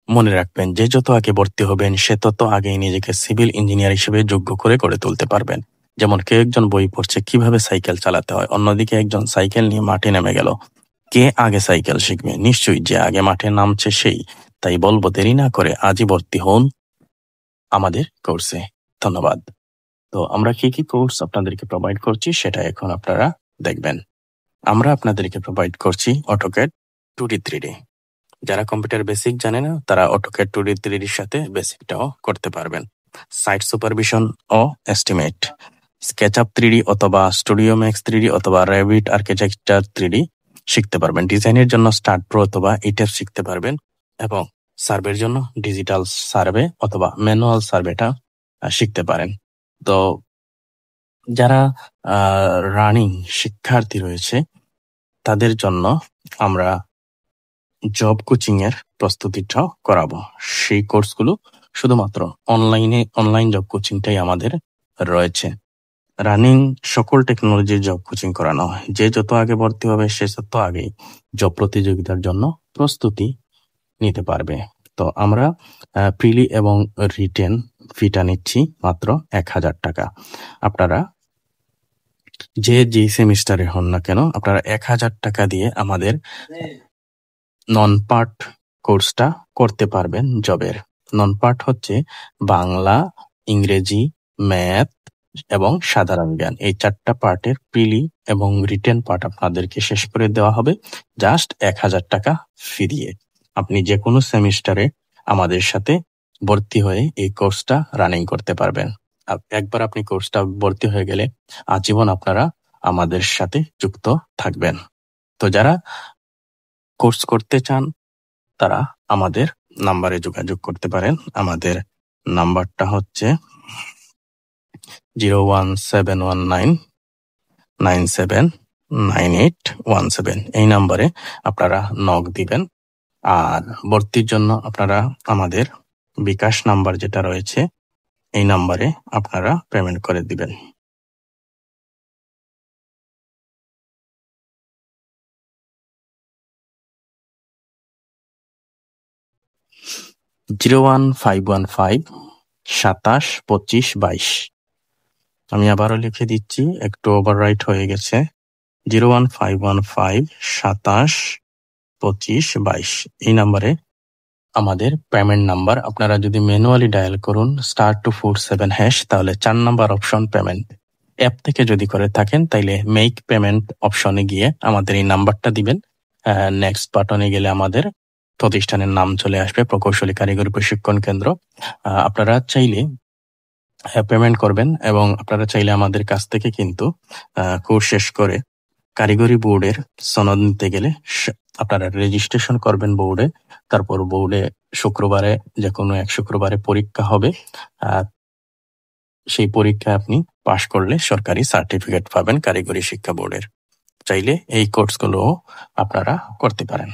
মনে রাখবেন, যে যত আগে ভর্তি হবেন সে তত আগেই নিজেকে সিভিল ইঞ্জিনিয়ার হিসেবে যোগ্য করে গড়ে তুলতে পারবেন। যেমন কেউ একজন বই পড়ছে কিভাবে সাইকেল চালাতে হয়, অন্যদিকে একজন সাইকেল নিয়ে মাঠে নেমে গেল। কে আগে সাইকেল শিখবে? নিশ্চয়ই যে আগে মাঠে নামছে সেই। তাই বলবো, দেরি না করে আজই ভর্তি হন আমাদের কোর্সে। ধন্যবাদ। তো আমরা কি কি কোর্স আপনাদেরকে প্রোভাইড করছি সেটা এখন আপনারা দেখবেন। আমরা আপনাদেরকে প্রোভাইড করছি অটোক্যাড 2D 3D। যারা কম্পিউটার বেসিক জানে না তারা অটোক্যাড 2D 3D সাথে বেসিকটাও করতে পারবেন। সাইট সুপারভিশন ও এস্টিমেট, স্কেচআপ 3D অথবা স্টুডিও ম্যাক্স 3D অথবা রেভিট আর্কিটেকচার 3D শিখতে পারবেন। ডিজাইনের জন্য স্টার্ট প্রো অথবা ইটেপ শিখতে পারবেন এবং সার্ভের জন্য ডিজিটাল সার্ভে অথবা ম্যানুয়াল সার্ভেটা শিখতে পারেন। তো যারা রানিং শিক্ষার্থী রয়েছে তাদের জন্য আমরা জব কোচিং এর প্রস্তুতিটাও করাবো। সেই কোর্সগুলো শুধুমাত্র অনলাইন জব কোচিংটাই আমাদের রয়েছে। রানিং সকল টেকনোলজির জব কোচিং করানো হয়। যে যত আগে ভর্তি হবে সে তত আগেই জব প্রতিযোগিতার জন্য প্রস্তুতি নিতে পারবে। তো আমরা প্রিলি এবং রিটেন ফিটা নিচ্ছি মাত্র 1000 টাকা। আপনারা যে সেমিস্টারে হন না কেন আপনারা 1000 টাকা দিয়ে আমাদের নন পার্ট কোর্সটা করতে পারবেন জবের। নন পার্ট হচ্ছে বাংলা, ইংরেজি, ম্যাথ এবং সাধারণ জ্ঞান। এই 4টা পার্টের প্রিলি এবং রিটেন পার্ট আপনাদেরকে শেষ করে দেওয়া হবে জাস্ট 1000 টাকা ফি দিয়ে। আপনি যে কোনো সেমিস্টারে আমাদের সাথে ভর্তি হয়ে এই কোর্সটা রানিং করতে পারবেন। একবার আপনি কোর্সটা ভর্তি হয়ে গেলে আজীবন আপনারা আমাদের সাথে যুক্ত থাকবেন। তো যারা কোর্স করতে চান তারা আমাদের নাম্বারে যোগাযোগ করতে পারেন। আমাদের নাম্বারটা হচ্ছে 01719979817। এই নাম্বারে আপনারা নক দিবেন। আর ভর্তির জন্য আপনারা আমাদের বিকাশ নাম্বার যেটা রয়েছে এই নাম্বারে আপনারা পেমেন্ট করে দিবেন। জিরো 01515 27 25। আমি আবারও লিখে দিচ্ছি, একটু ওভাররাইট হয়ে গেছে। 01515 27 25। এই নাম্বারে আমাদের পেমেন্ট নাম্বার। আপনারা যদি ম্যানুয়ালি ডায়াল করুন *247# তাহলে 4 নাম্বার অপশন পেমেন্ট। অ্যাপ থেকে যদি করে থাকেন তাইলে মেক পেমেন্ট অপশনে গিয়ে আমাদের এই নাম্বারটা দিবেন। নেক্সট বাটনে গেলে আমাদের প্রতিষ্ঠানের নাম চলে আসবে, প্রকৌশলী কারিগরি প্রশিক্ষণ কেন্দ্র। আপনারা চাইলে পেমেন্ট করবেন এবং আপনারা চাইলে আমাদের কাছ থেকে কিন্তু কোর্স শেষ করে কারিগরি বোর্ডের সনদ নিতে গেলে আপনারা রেজিস্ট্রেশন করবেন বোর্ডে। তারপর বোর্ডে শুক্রবারে যে কোনো এক শুক্রবারে পরীক্ষা হবে। সেই পরীক্ষায় আপনি পাশ করলে সরকারি সার্টিফিকেট পাবেন কারিগরি শিক্ষা বোর্ডের। চাইলে এই কোর্সগুলো আপনারা করতে পারেন।